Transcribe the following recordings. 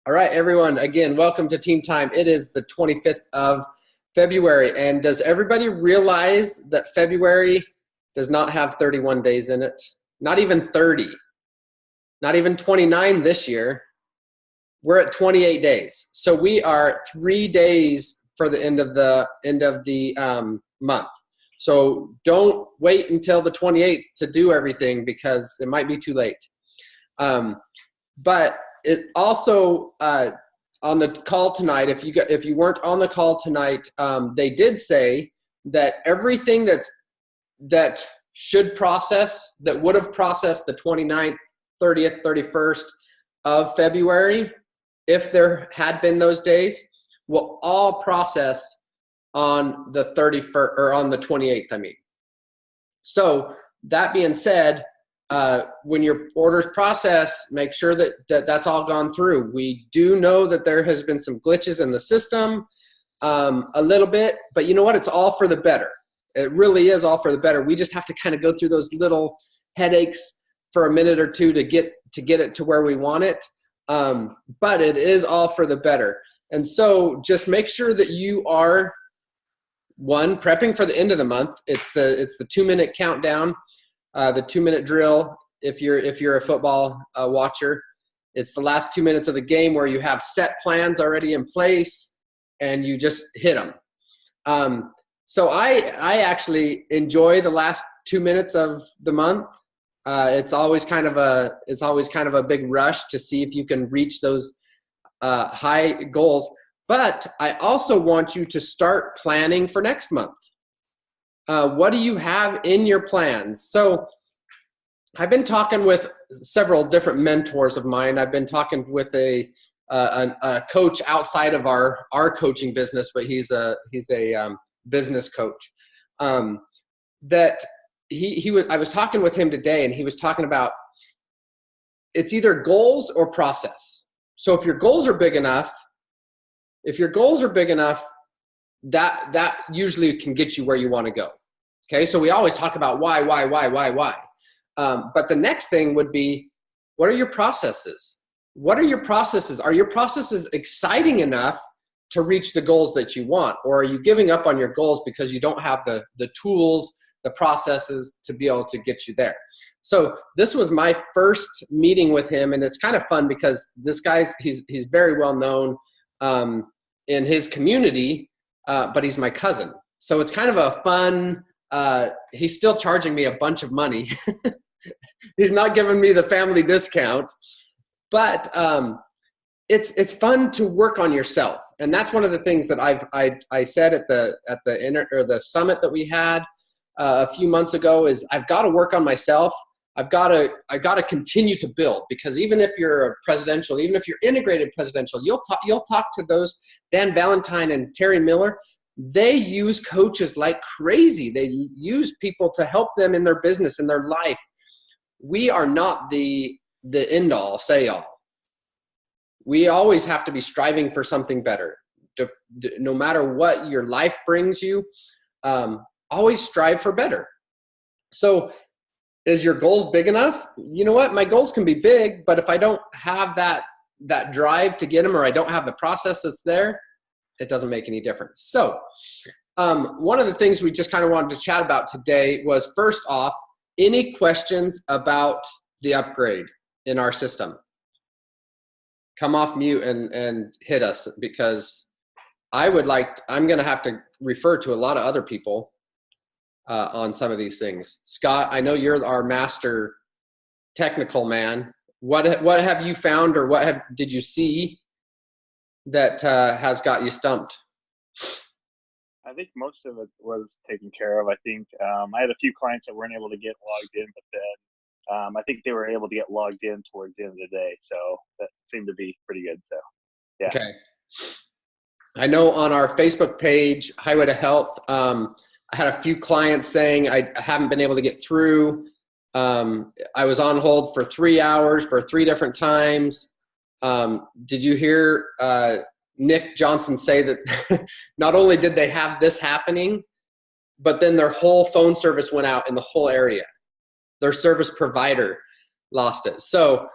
All right, everyone, again, welcome to Team Time. It is the 25th of February, and does everybody realize that February does not have 31 days in it? Not even 30, not even 29 this year. We're at 28 days. So we are 3 days for the end of the month. So don't wait until the 28th to do everything because it might be too late. But it also on the call tonight, if you weren't on the call tonight, they did say that everything that should process, that would have processed the 29th, 30th, 31st of February, if there had been those days, will all process on the 31st or on the 28th, I mean. So that being said, when your orders process, make sure that's all gone through. We do know that there has been some glitches in the system a little bit, but you know what? It's all for the better. It really is all for the better. We just have to kind of go through those little headaches for a minute or two to get it to where we want it. But it is all for the better. And so just make sure that you are, one, prepping for the end of the month. It's the 2-minute countdown. The 2-minute drill, if you're a football watcher, it's the last 2 minutes of the game where you have set plans already in place and you just hit them. So I actually enjoy the last 2 minutes of the month. It's always kind of a big rush to see if you can reach those high goals. But I also want you to start planning for next month. What do you have in your plans? So I've been talking with several different mentors of mine. I've been talking with a coach outside of our coaching business, but he's a business coach. I was talking with him today, and he was talking about it's either goals or process. So if your goals are big enough, that usually can get you where you want to go. Okay, so we always talk about why. But the next thing would be, what are your processes? What are your processes? Are your processes exciting enough to reach the goals that you want? Or are you giving up on your goals because you don't have the tools, the processes to be able to get you there? So this was my first meeting with him, and it's kind of fun because this guy's he's very well known in his community, but he's my cousin. So it's kind of a fun, he's still charging me a bunch of money. He's not giving me the family discount, but it's fun to work on yourself. And that's one of the things that I said at the summit that we had a few months ago is I've got to work on myself. I've got to continue to build, because even if you're a presidential, even if you're integrated presidential, you'll talk to those Dan Valentine and Terry Miller. They use coaches like crazy. They use people to help them in their business, in their life. We are not the end all, say all. We always have to be striving for something better. No matter what your life brings you, always strive for better. So is your goals big enough? You know what? My goals can be big, but if I don't have that drive to get them, or I don't have the process that's there, it doesn't make any difference. So one of the things we just kind of wanted to chat about today was, first off, any questions about the upgrade in our system? Come off mute and hit us, because I'm going to have to refer to a lot of other people on some of these things. Scott, I know you're our master technical man. What have you found, or did you see that has got you stumped? I think most of it was taken care of. I think I had a few clients that weren't able to get logged in, but then I think they were able to get logged in towards the end of the day. So that seemed to be pretty good. So, yeah. Okay. I know on our Facebook page, Highway to Health, I had a few clients saying I haven't been able to get through. I was on hold for 3 hours for 3 different times. Did you hear Nick Johnson say that not only did they have this happening, but then their whole phone service went out in the whole area. Their service provider lost it. So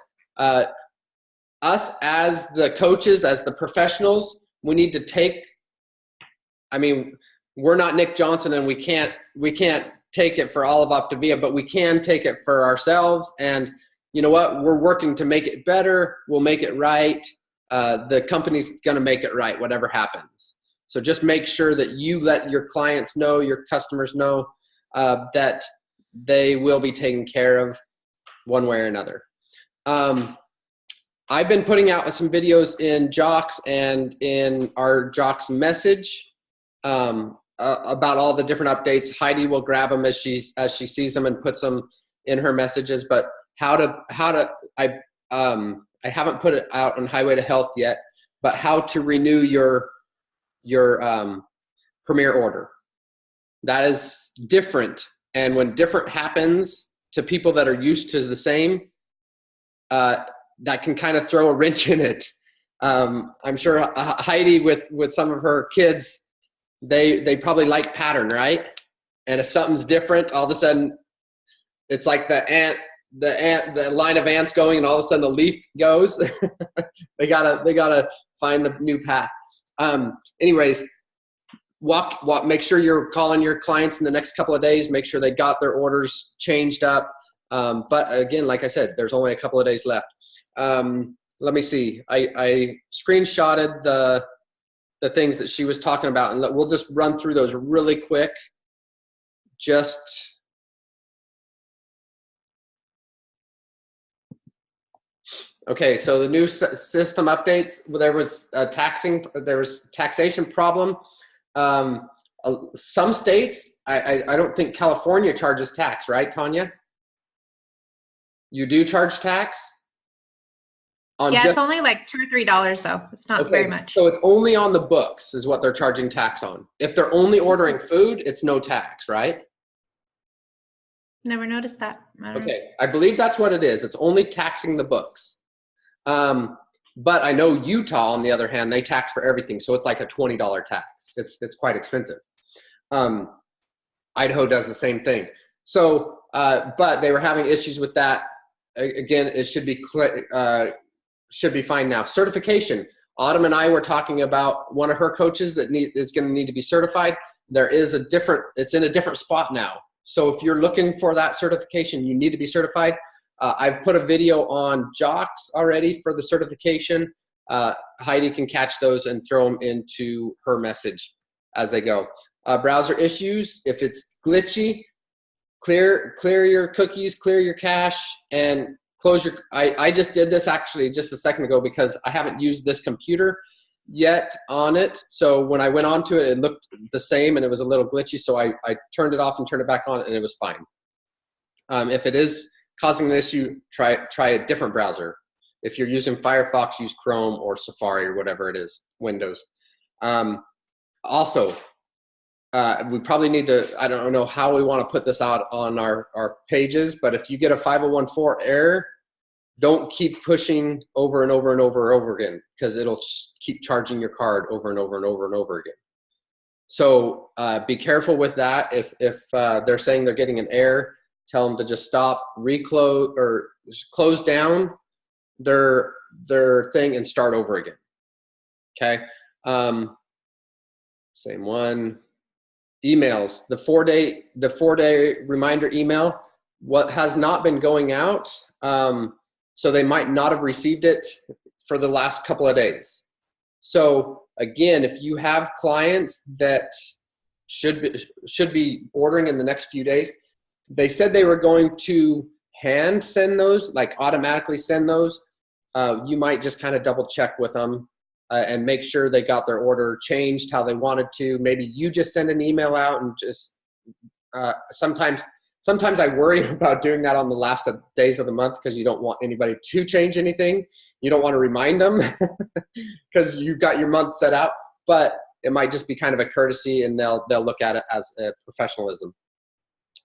us as the coaches, as the professionals, we need to take, I mean, we're not Nick Johnson, and we can't take it for all of Optavia, but we can take it for ourselves. And you know what? We're working to make it better. We'll make it right. The company's going to make it right, whatever happens. So just make sure that you let your clients know, your customers know, that they will be taken care of one way or another. I've been putting out some videos in Jocks and in our Jocks message about all the different updates. Heidi will grab them as she sees them and puts them in her messages. But I haven't put it out on Highway to Health yet, but how to renew your Premier order. That is different. And when different happens to people that are used to the same, that can kind of throw a wrench in it. I'm sure Heidi with some of her kids, they probably like pattern, right? And if something's different, all of a sudden it's like the line of ants going, and all of a sudden the leaf goes. they gotta find the new path. Anyways, make sure you're calling your clients in the next couple of days. Make sure they got their orders changed up. But again, like I said, there's only a couple of days left. Let me see. I screenshotted the things that she was talking about, and we'll just run through those really quick. Okay, so the new system updates, there was taxation problem. Some states, I don't think California charges tax, right, Tanya? You do charge tax? Yeah, it's only like $2 or $3 though. It's not very much. So it's only on the books is what they're charging tax on. If they're only ordering food, it's no tax, right? Never noticed that. Okay, I believe that's what it is. It's only taxing the books. But I know Utah, on the other hand, they tax for everything. So it's like a $20 tax. It's quite expensive. Idaho does the same thing. So, but they were having issues with that. Again, it should be fine now. Certification. Autumn and I were talking about one of her coaches that is going to need to be certified. It's in a different spot now. So if you're looking for that certification, you need to be certified. I've put a video on Jocks already for the certification. Heidi can catch those and throw them into her message as they go. Browser issues, if it's glitchy, clear your cookies, clear your cache, and close your, I just did this actually just a second ago because I haven't used this computer yet on it. So when I went onto it, it looked the same and it was a little glitchy. So I turned it off and turned it back on and it was fine. If it is causing an issue, try a different browser. If you're using Firefox, use Chrome or Safari or whatever it is, Windows. Also, we probably need to, I don't know how we want to put this out on our pages, but if you get a 5014 error, don't keep pushing over and over and over and over again, because it'll keep charging your card over and over and over and over again. So be careful with that. If they're saying they're getting an error, tell them to just stop, reclose, or close down their thing and start over again. Okay. Same one. Emails, the four day reminder email, what has not been going out. So they might not have received it for the last couple of days. So again, if you have clients that should be ordering in the next few days, they said they were going to hand send those, like automatically send those. You might just kind of double check with them and make sure they got their order changed how they wanted to. Maybe you just send an email out and just sometimes I worry about doing that on the last days of the month because you don't want anybody to change anything. You don't want to remind them because you've got your month set out, but it might just be kind of a courtesy and they'll look at it as a professionalism.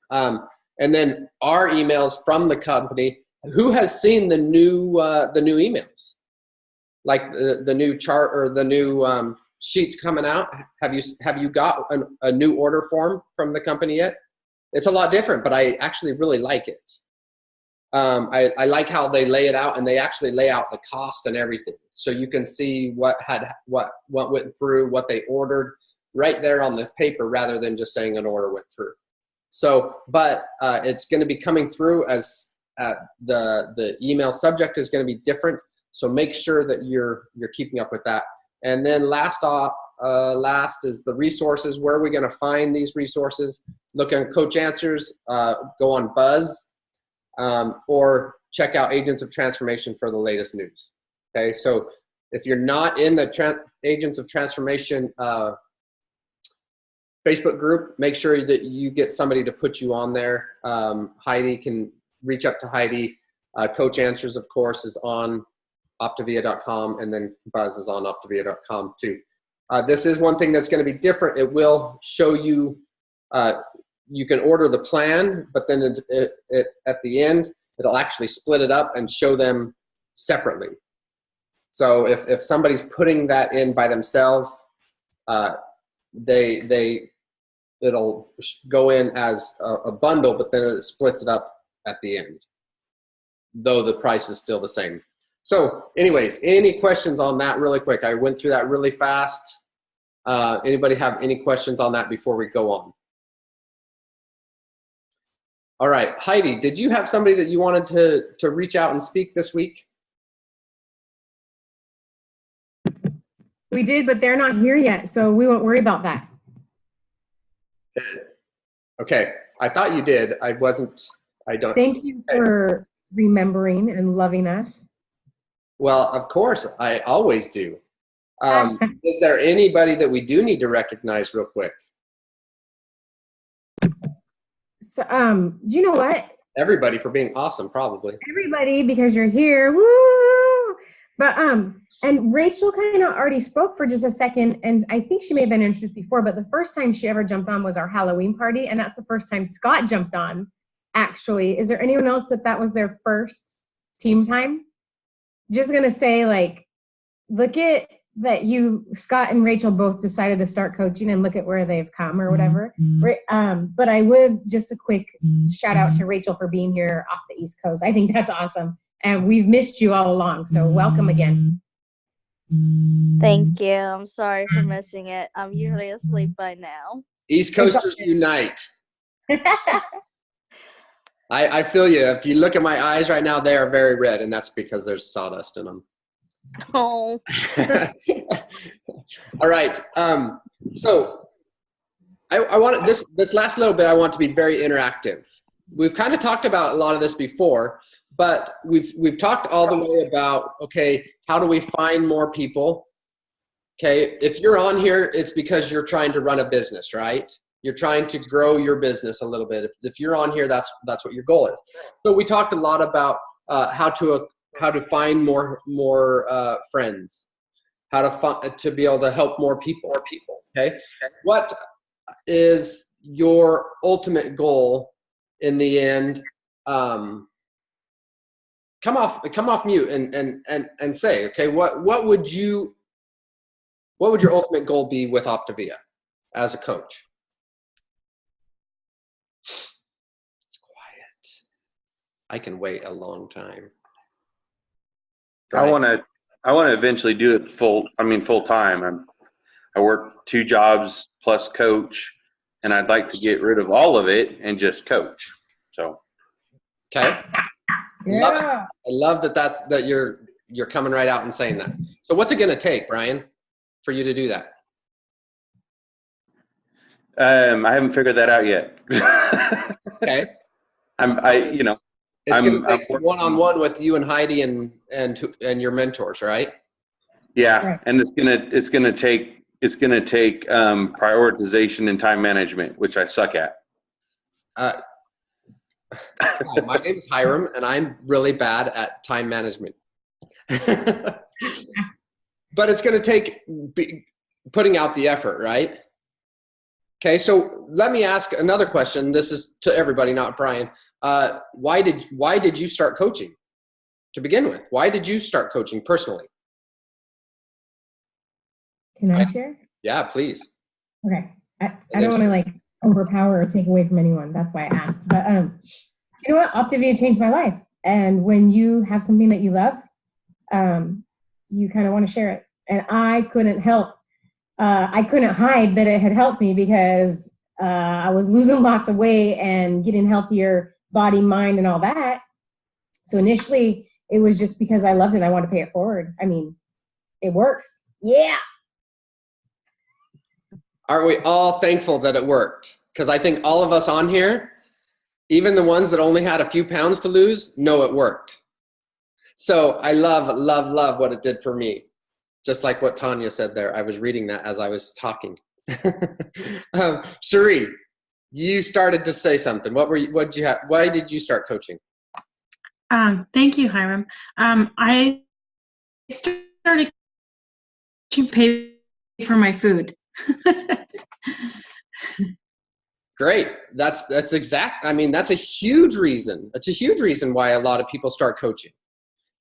And then our emails from the company, who has seen the new emails? Like the new chart or the new sheets coming out? Have you got a new order form from the company yet? It's a lot different, but I actually really like it. I like how they lay it out, and they actually lay out the cost and everything. So you can see what went through, what they ordered right there on the paper, rather than just saying an order went through. So, but it's going to be coming through as the email subject is going to be different. So make sure that you're keeping up with that. And then last is the resources. Where are we going to find these resources? Look on Coach Answers, go on Buzz, or check out Agents of Transformation for the latest news. Okay, so if you're not in the Agents of Transformation Facebook group, make sure that you get somebody to put you on there. Heidi can reach up to Heidi. Coach Answers, of course, is on Optavia.com, and then Buzz is on Optavia.com too. This is one thing that's going to be different. It will show you, you can order the plan, but then at the end, it'll actually split it up and show them separately. So if somebody's putting that in by themselves, it'll go in as a bundle, but then it splits it up at the end, though the price is still the same. So anyways, any questions on that really quick? I went through that really fast. Anybody have any questions on that before we go on? All right, Heidi, did you have somebody that you wanted to reach out and speak this week? We did, but they're not here yet, so we won't worry about that. Okay, I thought you did. I don't. Thank you for remembering and loving us. Well, of course, I always do. Is there anybody that we do need to recognize real quick? So, you know what? Everybody for being awesome, probably. Everybody, because you're here. Woo! But, and Rachel kind of already spoke for just a second, and I think she may have been introduced before, but the first time she ever jumped on was our Halloween party, and that's the first time Scott jumped on, actually. Is there anyone else that was their first team time? Just going to say, like, look at that Scott and Rachel both decided to start coaching, and look at where they've come or whatever. But I would just a quick shout out to Rachel for being here off the East Coast. I think that's awesome. And we've missed you all along, so welcome again. Thank you. I'm sorry for missing it. I'm usually asleep by now. East Coasters unite. I feel you. If you look at my eyes right now, they are very red, and that's because there's sawdust in them. Oh. All right. So I want this last little bit. I want to be very interactive. We've kind of talked about a lot of this before, but we've talked all the way about, okay, how do we find more people? Okay, if you're on here, it's because you're trying to run a business, right? You're trying to grow your business a little bit. If you're on here, that's what your goal is. So we talked a lot about how to find more friends, how to be able to help more people. Okay, what is your ultimate goal in the end? Come off mute and say, okay, what would your ultimate goal be with Optavia as a coach? It's quiet. I can wait a long time. I want to eventually do it full time. I work 2 jobs plus coach, and I'd like to get rid of all of it and just coach. So. Okay. Yeah. I love that you're coming right out and saying that. So what's it going to take, Brian, for you to do that? I haven't figured that out yet. Okay. It's going to take some one-on-one with you and Heidi and your mentors, right? Yeah, Right. and it's gonna take prioritization and time management, which I suck at. Hi, my name is Hiram, and I'm really bad at time management. But it's going to take putting out the effort, right? Okay, so let me ask another question. This is to everybody, not Brian. Why did you start coaching to begin with? Why did you start coaching personally? Can I share? Yeah, please. Okay. I don't want to like overpower or take away from anyone. That's why I asked. But you know what? Optavia changed my life. And when you have something that you love, you kind of want to share it. And I couldn't help. I couldn't hide that it had helped me because I was losing lots of weight and getting healthier body, mind, and all that. So initially, it was just because I loved it. I wanted to pay it forward. I mean, it works. Yeah. Aren't we all thankful that it worked? Because I think all of us on here, even the ones that only had a few pounds to lose, know it worked. So I love, love, love what it did for me. Just like what Tanya said there. I was reading that as I was talking. Cherie, you started to say something. What did you have? Why did you start coaching? Thank you, Hiram. I started to pay for my food. Great. That's exact. I mean, that's a huge reason. That's a huge reason why a lot of people start coaching.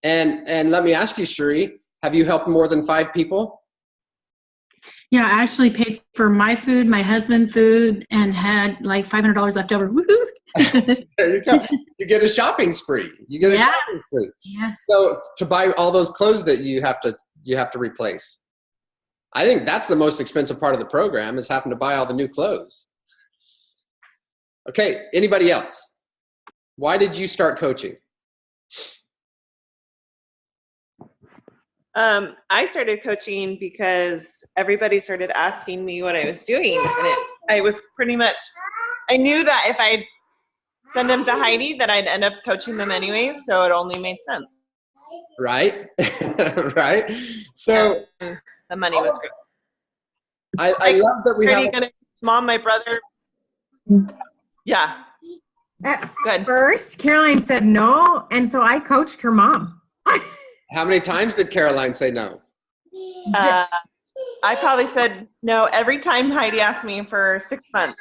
And let me ask you, Cherie, have you helped more than 5 people? Yeah, I actually paid for my food, my husband's food, and had like $500 left over. Woohoo! There you go. You get a shopping spree. You get a shopping spree. Yeah. So to buy all those clothes that you have to replace. I think that's the most expensive part of the program, is having to buy all the new clothes. Okay, anybody else? Why did you start coaching? I started coaching because everybody started asking me what I was doing, and I was pretty much, I knew that if I send them to Heidi that I'd end up coaching them anyway, so it only made sense. Right? Right? So the money was great. I love that we have Mom, my brother. Yeah. At first, Caroline said no, and so I coached her mom. How many times did Caroline say no? I probably said no every time Heidi asked me for 6 months.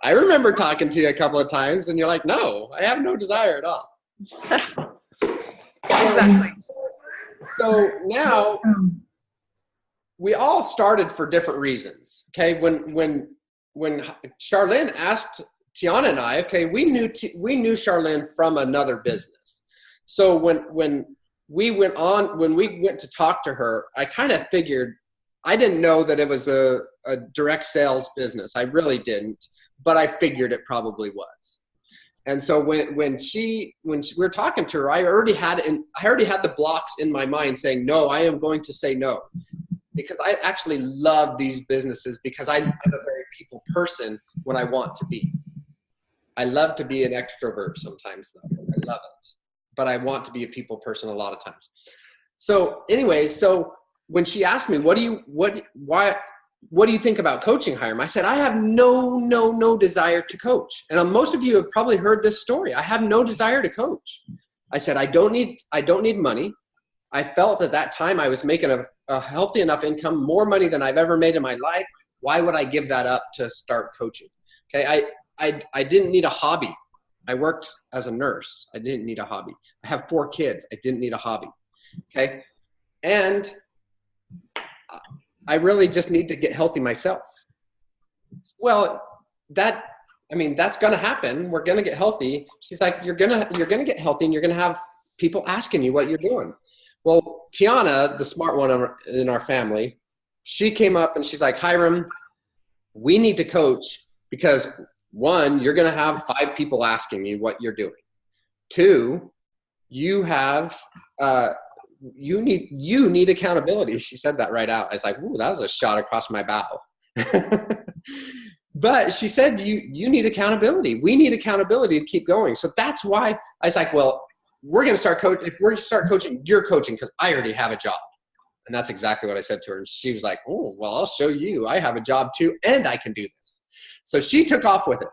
I remember talking to you a couple of times, and you're like, no, I have no desire at all. Exactly. So now, we all started for different reasons. Okay, when Charlene asked Tiana and I, okay, we knew Charlene from another business. So when we went to talk to her, I kind of figured, I didn't know that it was a direct sales business. I really didn't, but I figured it probably was. And so when we were talking to her, I already had the blocks in my mind saying, no, I am going to say no. Because I actually love these businesses, because I'm a very people person when I want to be. I love to be an extrovert sometimes, though. I love it. But I want to be a people person a lot of times. So anyways, so when she asked me, what do you think about coaching, Hiram? I said, I have no desire to coach. And most of you have probably heard this story. I have no desire to coach. I said, I don't need money. I felt at that time I was making a healthy enough income, more money than I've ever made in my life. Why would I give that up to start coaching? Okay, I didn't need a hobby. I worked as a nurse. I didn't need a hobby. I have 4 kids. I didn't need a hobby. Okay, and I really just need to get healthy myself. Well, that's going to happen. We're going to get healthy. She's like, you're going to get healthy, and you're going to have people asking you what you're doing. Well, Tiana, the smart one in our family, she came up and she's like, Hiram, we need to coach because 1, you're going to have 5 people asking you what you're doing. 2, you have, you need accountability. She said that right out. I was like, ooh, that was a shot across my bow. But she said, you need accountability. We need accountability to keep going. So that's why I was like, well, we're going to start coaching. If we're going to start coaching, you're coaching, because I already have a job. And that's exactly what I said to her. And she was like, oh, well, I'll show you. I have a job too, and I can do this. So she took off with it.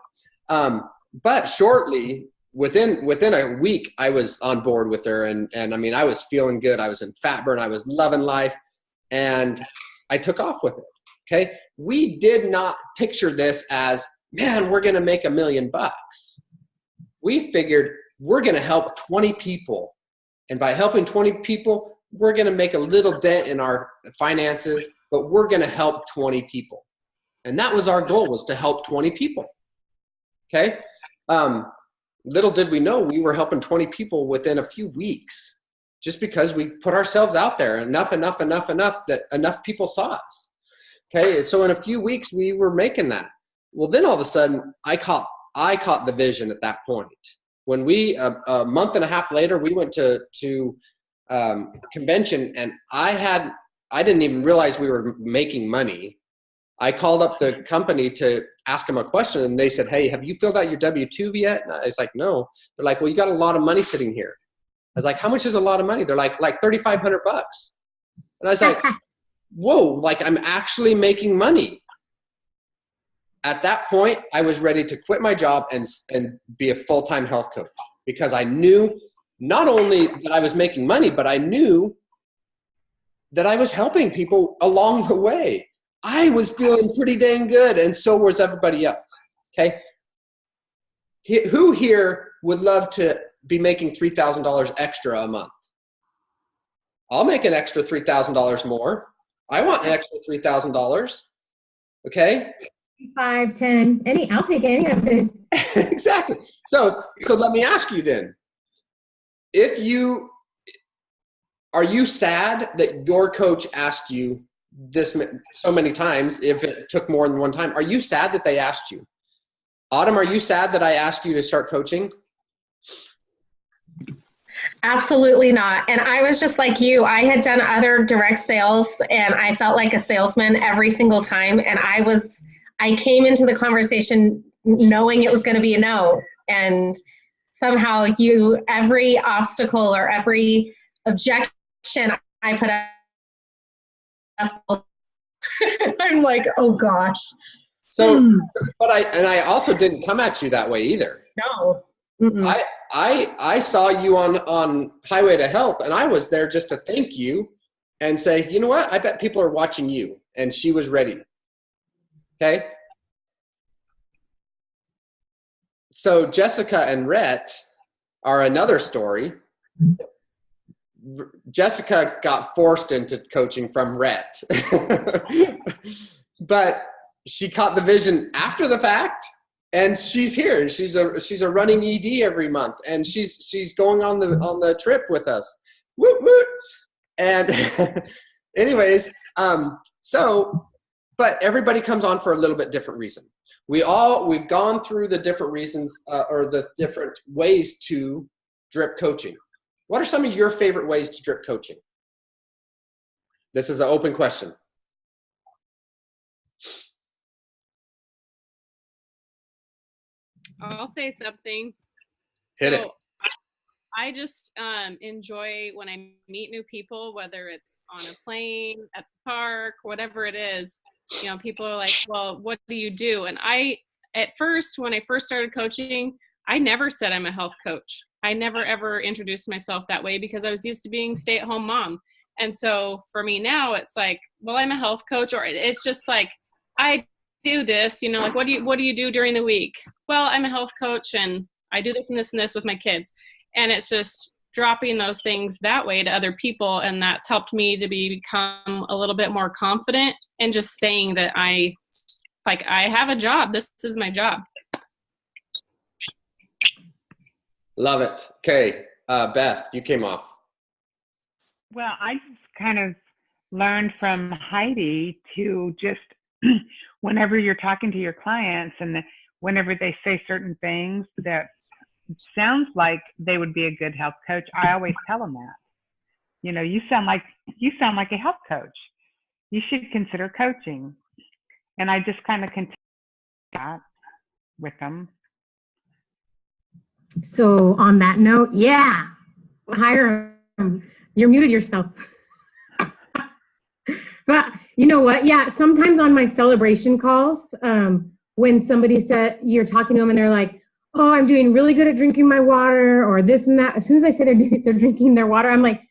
But shortly, within a week, I was on board with her. And I mean, I was feeling good. I was in fat burn. I was loving life. And I took off with it. Okay. We did not picture this as, man, we're going to make $1 million. We figured, we're going to help 20 people. And by helping 20 people, we're going to make a little dent in our finances, but we're going to help 20 people. And that was our goal, was to help 20 people. Okay. little did we know we were helping 20 people within a few weeks, just because we put ourselves out there enough that enough people saw us. Okay, so in a few weeks we were making that. Well, then all of a sudden I caught the vision at that point. When we a month and a half later, we went to convention, and I didn't even realize we were making money. I called up the company to ask them a question, and they said, "Hey, have you filled out your W-2 yet?" And I was like, "No." They're like, "Well, you got a lot of money sitting here." I was like, "How much is a lot of money?" They're like $3,500. And I was like, "Whoa, like I'm actually making money." At that point, I was ready to quit my job and be a full-time health coach, because I knew not only that I was making money, but I knew that I was helping people along the way. I was feeling pretty dang good, and so was everybody else. Okay. Who here would love to be making $3,000 extra a month? I'll make an extra $3,000 more. I want an extra $3,000. Okay. 5, 10, I'll take any of it. Exactly. So let me ask you then, are you sad that your coach asked you this so many times? If it took more than one time, are you sad that they asked you? Autumn, are you sad that I asked you to start coaching? Absolutely not. And I was just like you. I had done other direct sales, and I felt like a salesman every single time. And I came into the conversation knowing it was going to be a no. And somehow every obstacle or every objection I put up, I'm like, oh gosh. So, but I also didn't come at you that way either. No. I saw you on Highway to Health, and I was there just to thank you and say, you know what? I bet people are watching you. And she was ready. Okay. So Jessica and Rhett are another story. Jessica got forced into coaching from Rhett, but she caught the vision after the fact, and she's here. She's a running ED every month, and she's going on the trip with us. Woot woot. And anyways, but everybody comes on for a little bit different reason. We've gone through the different reasons or the different ways to drip coaching. What are some of your favorite ways to drip coaching? This is an open question. I'll say something. Hit it. I just enjoy when I meet new people, whether it's on a plane, at the park, whatever it is. You know, people are like, well, what do you do? And at first, when I first started coaching, I never said I'm a health coach. I never, ever introduced myself that way because I was used to being stay-at-home mom. And so for me now, it's like, well, I'm a health coach, or it's just like, I do this, you know, like, what do you do during the week? Well, I'm a health coach, and I do this and this and this with my kids. And it's just dropping those things that way to other people. And that's helped me to become a little bit more confident and just saying that I have a job. This is my job. Love it. Okay. Beth, you came off. Well, I just kind of learned from Heidi to just, whenever you're talking to your clients and whenever they say certain things that sounds like they would be a good health coach, I always tell them that, you know, you sound like a health coach. You should consider coaching. And I just kind of continue that with them. So on that note, yeah, hire them. You're muted yourself. But you know what? Yeah, sometimes on my celebration calls, when somebody said, you're talking to them and they're like, oh, I'm doing really good at drinking my water, or this and that. As soon as I say they're drinking their water, I'm like,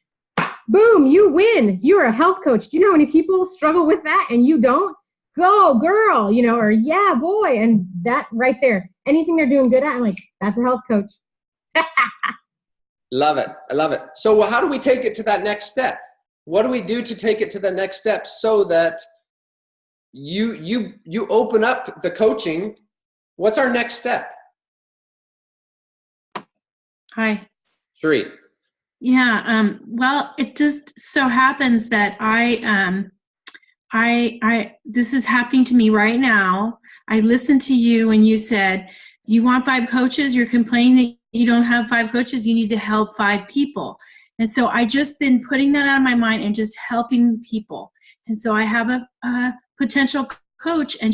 boom, you win. You're a health coach. Do you know how many people struggle with that and you don't? Go, girl, you know, or yeah, boy. And that right there, anything they're doing good at, I'm like, that's a health coach. Love it. I love it. So how do we take it to that next step? What do we do to take it to the next step so that you open up the coaching? What's our next step? Hi. Sheree. Yeah. Well, it just so happens that this is happening to me right now. I listened to you and you said, you want 5 coaches, you're complaining that you don't have 5 coaches, you need to help 5 people. And so I just been putting that out of my mind and just helping people. And so I have a potential coach, and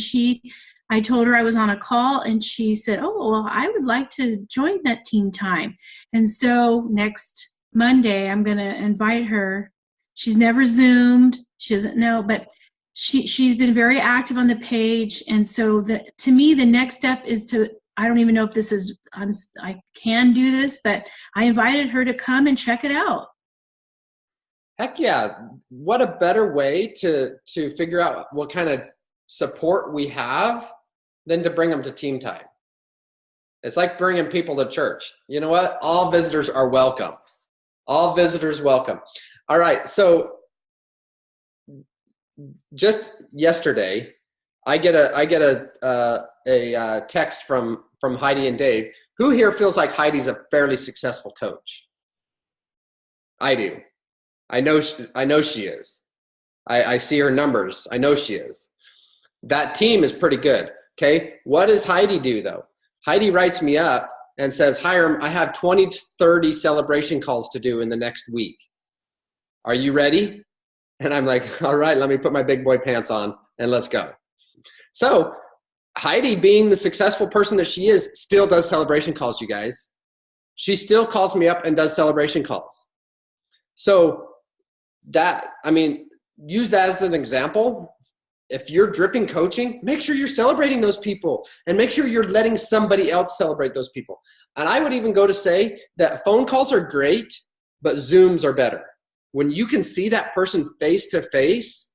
I told her I was on a call, and she said, oh, well, I would like to join that team time. And so next Monday, I'm going to invite her. She's never Zoomed. She doesn't know, but she's been very active on the page. And so to me, the next step is I don't even know if this is, I can do this, but I invited her to come and check it out. Heck yeah. What a better way to figure out what kind of support we have than to bring them to team time. It's like bringing people to church. You know what? All visitors are welcome. All visitors welcome. All right. So just yesterday, I get a text from Heidi and Dave. Who here feels like Heidi's a fairly successful coach? I do. I know she is. I see her numbers. I know she is. That team is pretty good. Okay. What does Heidi do though? Heidi writes me up and says, Hiram, I have 20 to 30 celebration calls to do in the next week. Are you ready? And I'm like, all right, let me put my big boy pants on and let's go. So Heidi, being the successful person that she is, still does celebration calls, you guys. She still calls me up and does celebration calls. So use that as an example. If you're dripping coaching, make sure you're celebrating those people and make sure you're letting somebody else celebrate those people. And I would even go to say that phone calls are great, but Zooms are better. When you can see that person face to face,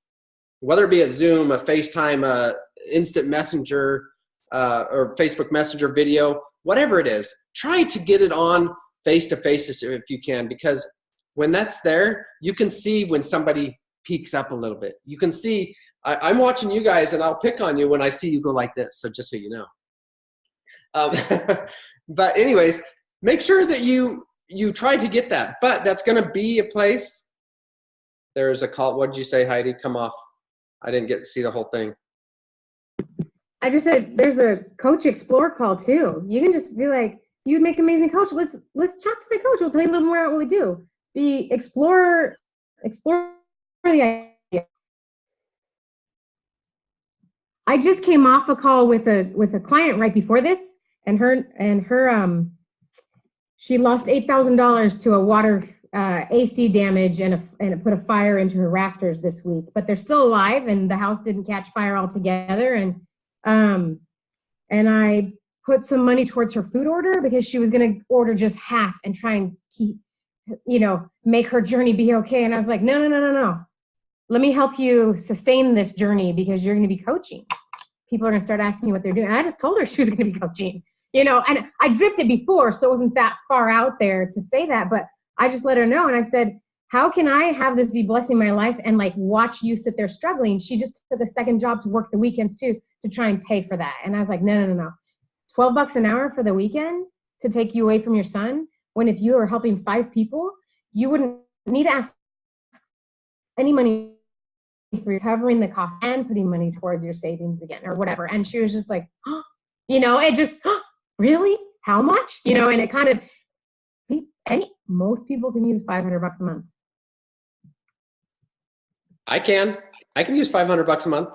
whether it be a Zoom, a FaceTime, a instant messenger, or Facebook Messenger video, whatever it is, try to get it on face to face if you can, because when that's there, you can see when somebody peaks up a little bit. You can see, I'm watching you guys and I'll pick on you when I see you go like this. So just so you know. But anyways, make sure that you try to get that, but that's going to be a place. There's a call. What did you say, Heidi? Come off. I didn't get to see the whole thing. I just said there's a Coach Explore call too. You can just be like, you'd make an amazing coach. Let's chat to my coach. We'll tell you a little more about what we do. Explore the idea. I just came off a call with a client right before this, and her she lost $8,000 to a water AC damage and it put a fire into her rafters this week. But they're still alive, and the house didn't catch fire altogether. And I put some money towards her food order because she was going to order just half and try and keep, make her journey be okay. And I was like, no. Let me help you sustain this journey because you're going to be coaching. People are going to start asking you what they're doing. And I just told her she was going to be coaching, and I dripped it before, so it wasn't that far out there to say that, but I just let her know. And I said, how can I have this be blessing my life and watch you sit there struggling? She just took a second job to work the weekends too, to try and pay for that. And I was like, no. $12 an hour for the weekend to take you away from your son, when if you are helping 5 people, you wouldn't need to ask any money for covering the cost and putting money towards your savings again or whatever. And she was just like, it just, really? How much? And it kind of, most people can use $500 a month. I can use $500 a month.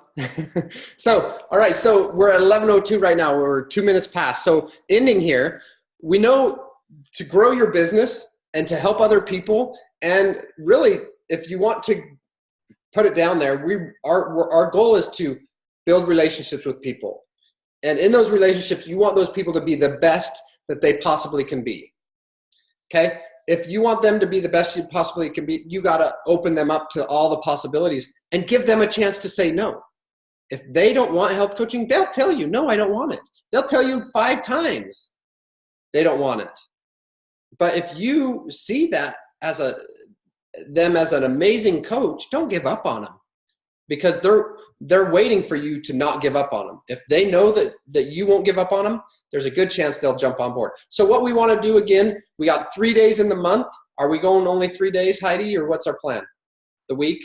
So, all right. So we're at 11:02 right now. We're 2 minutes past. So ending here, we know to grow your business and to help other people. And really, if you want to put it down there, our goal is to build relationships with people. And in those relationships, you want those people to be the best that they possibly can be. Okay? If you want them to be the best you possibly can be, you got to open them up to all the possibilities and give them a chance to say no. If they don't want health coaching, they'll tell you, no, I don't want it. They'll tell you 5 times they don't want it. But if you see that them as an amazing coach, don't give up on them, because they're waiting for you to not give up on them. If they know that you won't give up on them, there's a good chance they'll jump on board. So what we want to do again, we got 3 days in the month. Are we going only 3 days, Heidi, or what's our plan? The week?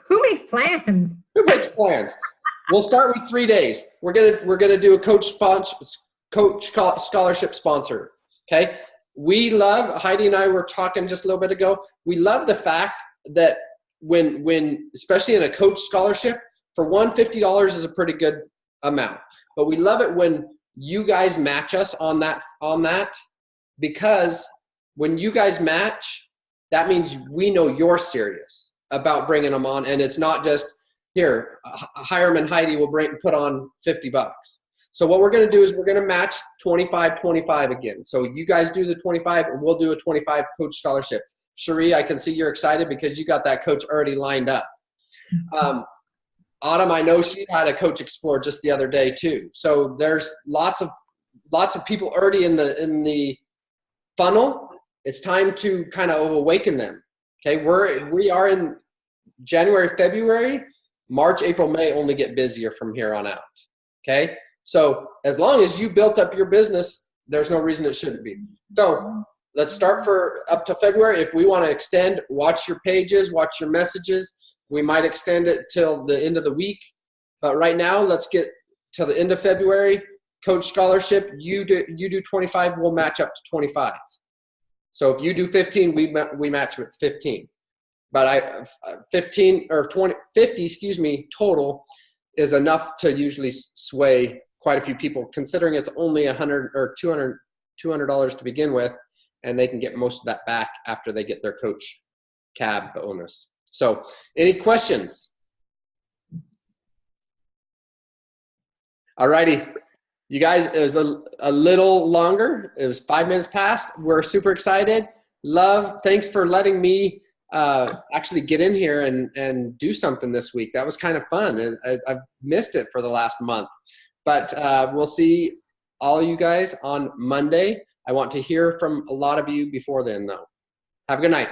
Who makes plans? Who makes plans? We'll start with 3 days. We're gonna do a coach scholarship sponsor. Okay. We love, Heidi and I were talking just a little bit ago. We love the fact that when especially in a coach scholarship, for $150 is a pretty good amount. But we love it when you guys match us on that, because when you guys match, that means we know you're serious about bringing them on, and it's not just here, Hiram and Heidi will put on $50. So what we're going to do is we're going to match 25-25 again. So you guys do the 25 and we'll do a 25 coach scholarship. Cherie, I can see you're excited because you got that coach already lined up. Autumn, I know she had a coach explore just the other day too. So there's lots of people already in the funnel. It's time to kind of awaken them. Okay, we are in January, February, March, April, May only get busier from here on out. Okay, so as long as you built up your business, there's no reason it shouldn't be. So let's start for up to February. If we want to extend, watch your pages, watch your messages. We might extend it till the end of the week. But right now, let's get till the end of February. Coach scholarship, you do 25, we'll match up to 25. So if you do 15, we match with 15. But 50 total is enough to usually sway quite a few people, considering it's only $100 or $200 to begin with, and they can get most of that back after they get their coach cab bonus. So any questions? All righty. You guys, it was a little longer. It was 5 minutes past. We're super excited. Thanks for letting me actually get in here and do something this week. That was kind of fun. I've missed it for the last month. But we'll see all you guys on Monday. I want to hear from a lot of you before then, though. Have a good night.